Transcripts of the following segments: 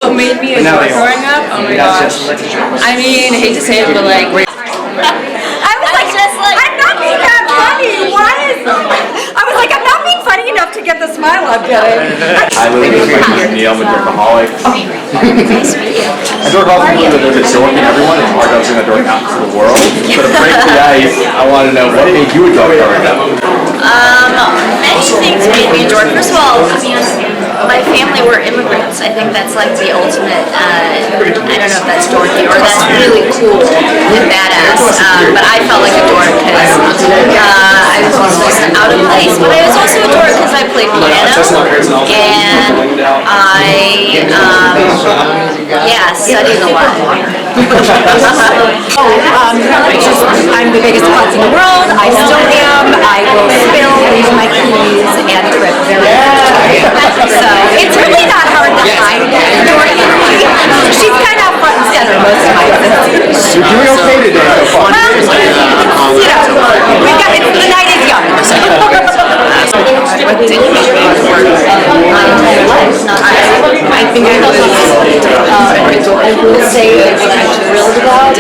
What made me a dork growing up? Oh my gosh. I mean, I hate to say it, but like... I was like, I'm not being that funny. Why is... I was like, I'm not being funny enough to get the smile I'm getting. Hi, Lulu. My name is Neil. I'm a Dorkaholic. Nice to meet you. A Dorkaholic is a dork in everyone, and hard to sing a dork out to the world. But to break the ice, I want to know what made you a dork growing up? Many things made me a dork. First of all, my family were immigrants. I think that's like the ultimate, I don't know if that's dorky or that's really cool and badass. But I felt like a dork because I was almost out of place. But I was also a dork because I played piano and I, studied a lot. I'm the biggest klutz in the world. I still am. I will spill, leave my keys, and trip very much. So it's really not hard to hide that. She's kind of front and center most of my life. You're doing okay today so far. Well, the night is young. What did you make it work? I think I would say that I'm thrilled about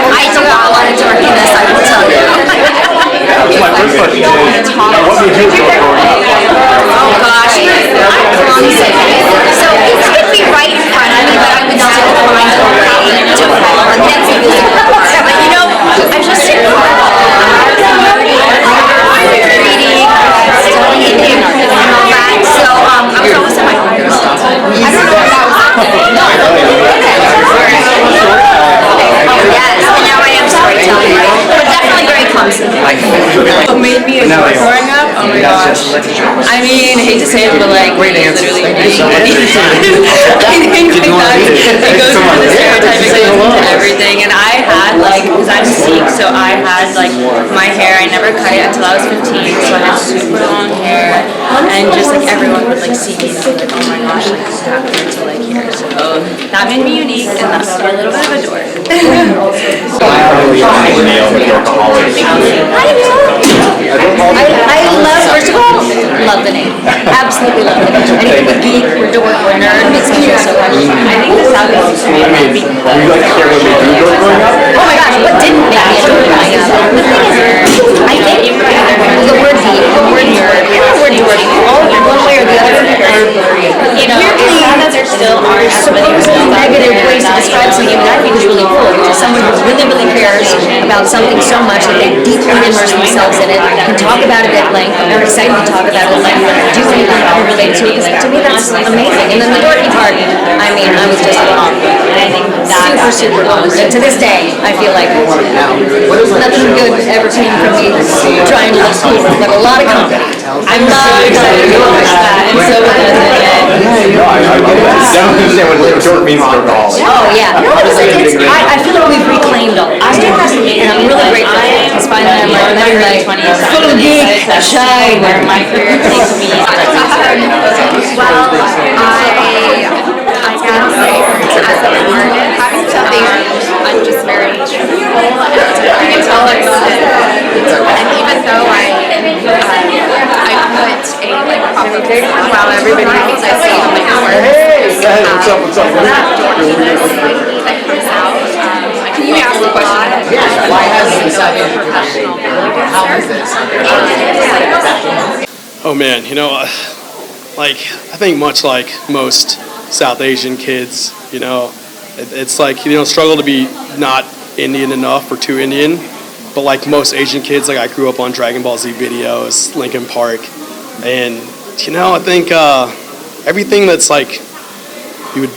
I do a lot of dorkiness, I will tell you. That's my first question. What made you a dork growing up? Oh gosh, I'm clumsy. So it could be right in front of me, but I would still find a way to fall, and that's the music part. But you know, I'm just in reading, studying, and all that. So I was always in my own world. I don't know if that was no. Yes, and now I am storytelling, but definitely very clumsy. What made me a dork growing up? Oh my gosh. I mean, I hate to say it, but like, literally anything like that. It goes through the stereotyping and everything. And I had like, because I'm Sikh, so I had like my hair, I never cut it until I was 15, so I had super long hair. And just like everyone would like see me and be like, oh my gosh, like this happened to like here. So that made me unique, and that made me a little bit of a dork. I love, first of all, love the name. Absolutely love the name. Anything with geek or dork or nerd makes me feel so much. I think the Southeast is maybe. Would you like to share what made you a dork growing up? Oh my gosh, what didn't make me a dork growing up? The thing is, I think the word geek, the word nerd, and the word dorky, all one way or the other, you know, there still are supposedly negative ways to describe something that I think is really cool, which is someone who really, really cares about something so much that they deeply immerse themselves in it, can talk about it at length, and are excited to talk about it at length, and do anything to relate to it, because to me that's amazing. And then the dorky part, I mean, I was just super cool. And to this day, I feel like nothing good ever came from me trying to look cool, but a lot of company. I'm so excited to watch that, and so was I understand what dork means to Dorkaholics. Oh yeah, I feel like we've reclaimed all of it, and I'm really grateful. It's finally I'm like full of geek, shy, where my career takes me. Well, I gotta say, as an artist, having something, I'm just very truthful, and I can tell like and even though I put a like proper picture while everybody thinks I see my work. What's up? That comes out. Can you ask the question? Yeah, why hasn't this happened? How is this? Oh man, you know, like I think much like most South Asian kids, you know, it's like, you know, struggle to be not Indian enough or too Indian, but like most Asian kids, like I grew up on Dragon Ball Z videos, Linkin Park, and you know, I think everything that's like you would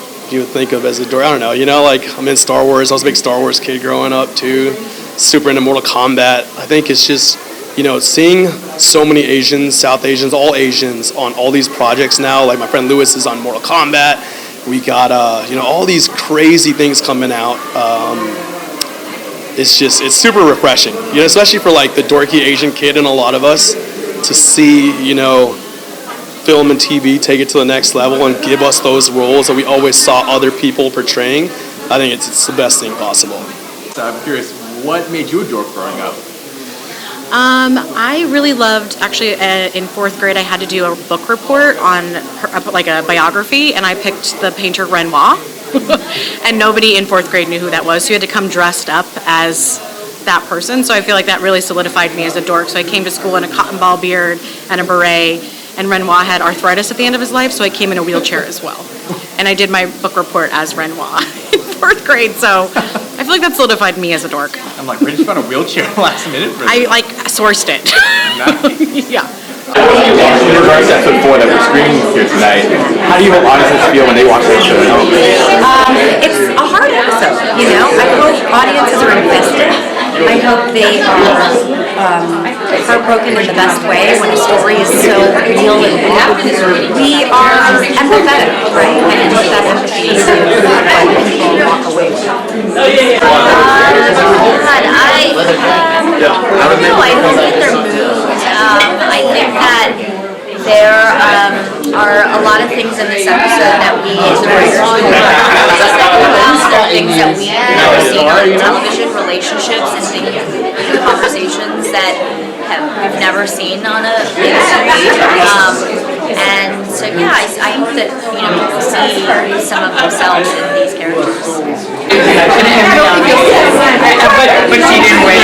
think of as a dork, I don't know, you know, like I'm in Star Wars, I was a big Star Wars kid growing up too, super into Mortal Kombat. I think it's just, you know, seeing so many Asians, South Asians, all Asians on all these projects now, like my friend Lewis is on Mortal Kombat, we got, you know, all these crazy things coming out. It's super refreshing, you know, especially for like the dorky Asian kid in a lot of us to see, you know, film and TV take it to the next level and give us those roles that we always saw other people portraying, I think it's the best thing possible. So I'm curious, what made you a dork growing up? I really loved, actually, in 4th grade, I had to do a book report on, like a biography, and I picked the painter Renoir. And nobody in 4th grade knew who that was, so you had to come dressed up as that person. So I feel like that really solidified me as a dork. So I came to school in a cotton ball beard and a beret, and Renoir had arthritis at the end of his life, so I came in a wheelchair as well. And I did my book report as Renoir in 4th grade, so I feel like that solidified me as a dork. I'm like, we just found a wheelchair last minute for I sourced it. Yeah. In regards to episode 4 that we're screening here tonight, how do you hope audiences feel when they watch this show at home? It's a hard episode, you know. I hope audiences are invested. I hope they are heartbroken in the best way when a story is so real and we are empathetic, right? And with that empathy is what people walk away with. I don't know. I hope that they're moved. I think that there are a lot of things in this episode that we as writers will there are things that we've never seen on television, relationships and things, conversations that we've never seen on a big screen. And so yeah, I hope that people see some of themselves in these characters. But she didn't wait.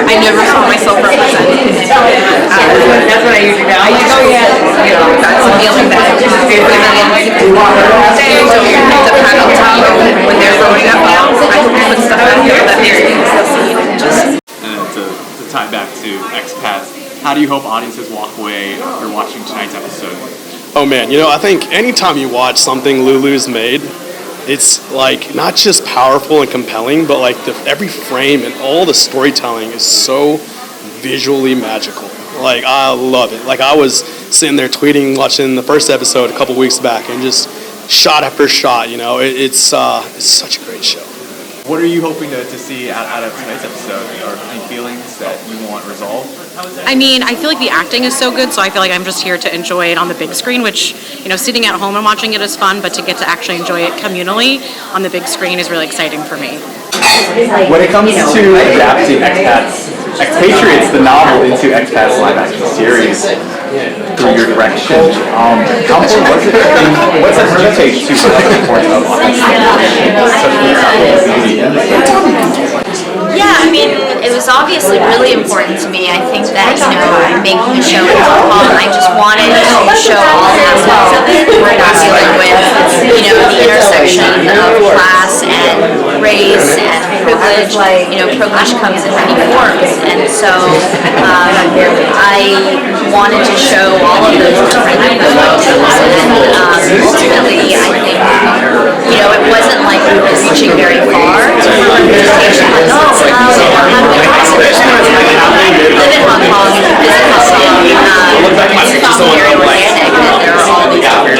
I never saw myself represented. That's what I usually do. I go, that's a feeling that the panel team, when they're growing up now, I put stuff out here that they're To tie back to Expats, how do you hope audiences walk away after watching tonight's episode? Oh man, I think anytime you watch something Lulu's made, it's like not just powerful and compelling, but like every frame and all the storytelling is so visually magical. Like I love it. Like I was sitting there tweeting, watching the first episode a couple weeks back, and just shot after shot. It's such a great show. What are you hoping to see out of tonight's episode? Or any feelings that you want resolved? I mean, I feel like the acting is so good, so I feel like I'm just here to enjoy it on the big screen, which, sitting at home and watching it is fun, but to get to actually enjoy it communally on the big screen is really exciting for me. When it comes to adapting Expatriates, the novel, into Expats live-action series through your direction, how important was it? What's that did you take to the importance of Yeah, I mean, it was obviously really important to me. I think that, making the show in Hong Kong, I just wanted to show all aspects of it. We're not dealing with, the intersection of class and race and privilege. Privilege comes in many forms. And so I wanted to show all of those different emotions. And ultimately, I think, it wasn't like we were reaching very far to representation. Like, how do we live in Hong Kong, visit Hong Kong, it's very organic, and there are all these different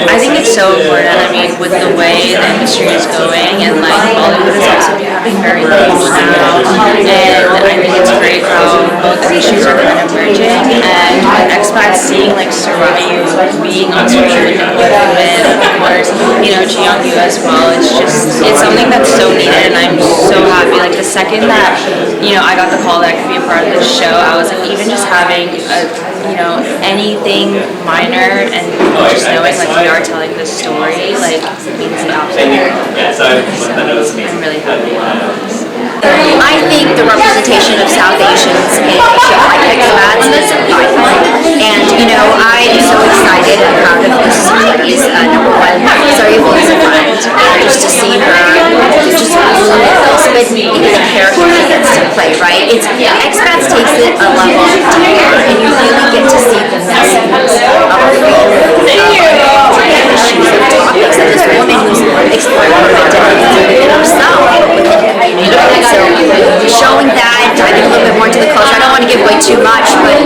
I think it's so important. I mean, with the way the industry is going, and Bollywood is also becoming very niche now, and I think it's great how both industries are kind of merging, and with Expats seeing Sarayu being on screen with women, of course, Jiyoung as well, it's something that's so needed, and I'm so happy. The second that, I got the call that I could be a part of this show, I was even just having anything minor and just knowing we are telling this story, means the opposite. So I'm really happy about this. I think the representation of South Asians in a show like Expats is vital. And, I am so excited and proud of this series. Number one, Sarayu is a friend. Just to see her, just spend the character she gets to play, right? Expats takes it a level deeper, and you really get to see the messiness of faith, issues and topics that this woman who's exploring her identity within herself, within the community. So showing that, diving a little bit more into the culture. I don't want to give away too much, but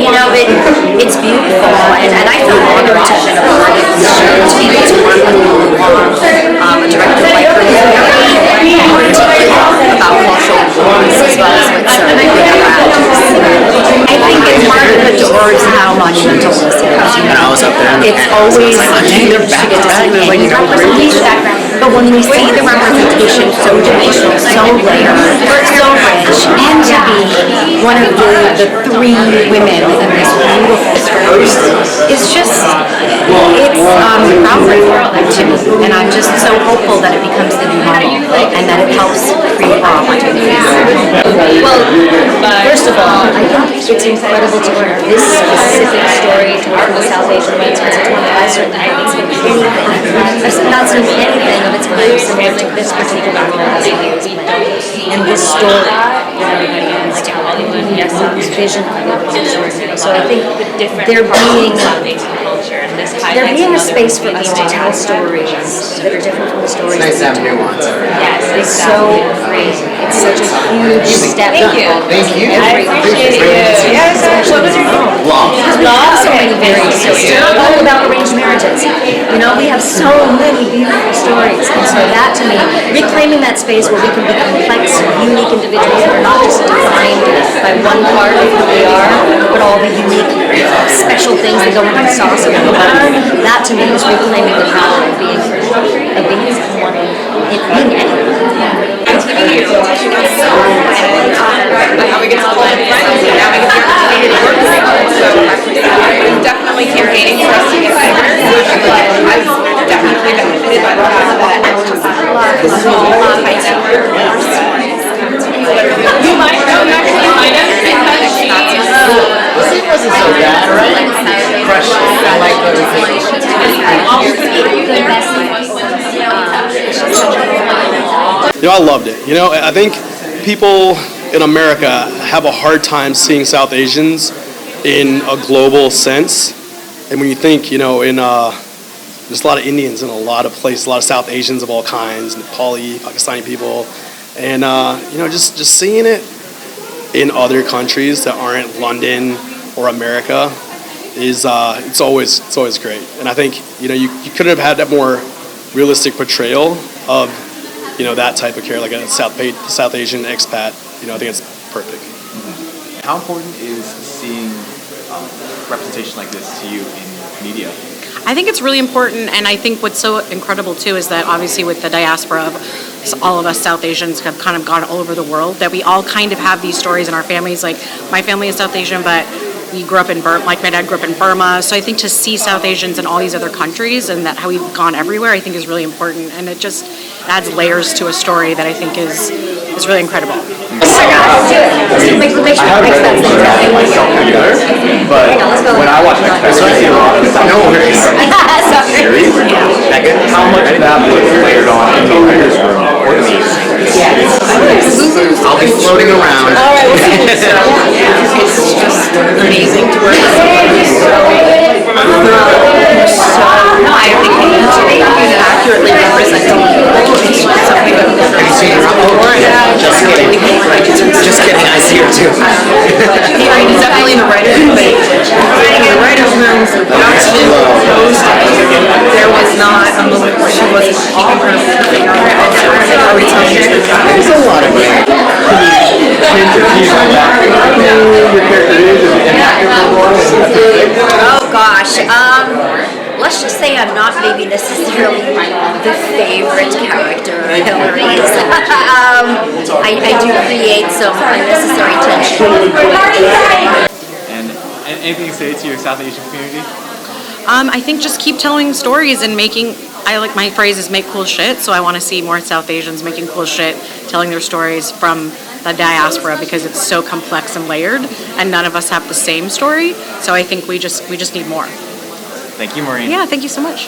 monumental listeners. And I was up there. It's always huge to get to see any representation. But when we see the representation so dimensional, so layered, so rich, and to be one of the three women in this beautiful story, it's just, it's groundbreaking to me. And I'm just so hopeful that it becomes the new model and that it helps create more opportunities. Well, first of all, I think it's incredible to hear this specific story to work with South Asian women. It's one that I certainly haven't seen anything. I've not seen anything of its kind similar to this particular role as it is played. And this story that everybody has to Hollywood, yes, this vision of it. So I think there being a space for us to tell stories that are different from the stories. It's nice to have nuance. Yes, it's so crazy. It's such a huge step. Thank you. I appreciate you. Yes, what was your name? Because we have so many various stories. It's not all about arranged marriages. You know, we have so many beautiful stories. And so that, to me, reclaiming that space where we can be complex, unique individuals that are not just defined by one part of who we are, but all the unique, special things that go into the sauce of who we are. That, to me, is reclaiming the power of being someone, being anyone. It's giving you so much how we get to hold friends and now we get the opportunity to work together. So it's definitely campaigning for us to get bigger. I've definitely benefited by the fact that this is all high network. You might know actually might have because she It wasn't so bad, right? Fresh. I like I loved it. I think people in America have a hard time seeing South Asians in a global sense. And when you think, there's a lot of Indians in a lot of places, a lot of South Asians of all kinds, Nepali, Pakistani people. And, just seeing it in other countries that aren't London or America is, it's always great. And I think, you could have had that more realistic portrayal of, that type of character, like a South Asian expat. I think it's perfect. How important is seeing representation like this to you in media? I think it's really important, and I think what's so incredible too is that obviously with the diaspora of all of us South Asians have kind of gone all over the world, that we all kind of have these stories in our families. Like my family is South Asian, but we grew up in Burma, like my dad grew up in Burma. So I think to see South Asians in all these other countries and that how we've gone everywhere, I think is really important, and it just adds layers to a story that I think is really incredible. I have read it myself together, but when I watch Expats, I see a lot of South Asian series. How much of that was layered on in the writer's room or the media? I'll be floating around. All right, it's just amazing to work with somebody who's I think we need to be accurately representing people. It's something that Just kidding, I see her too. It's definitely the writer's room. In the writer's room, the production, there was not a moment where she wasn't keeping her finger on how we tell you. There's a lot of it. Oh gosh, let's just say I'm not maybe necessarily the favorite character of Hillary's. I do create some unnecessary tension. And anything to say to your South Asian community? I think just keep telling stories and I like my phrase is make cool shit, so I want to see more South Asians making cool shit, telling their stories from the diaspora because it's so complex and layered, and none of us have the same story. So I think we just need more. Thank you, Maureen. Yeah, thank you so much.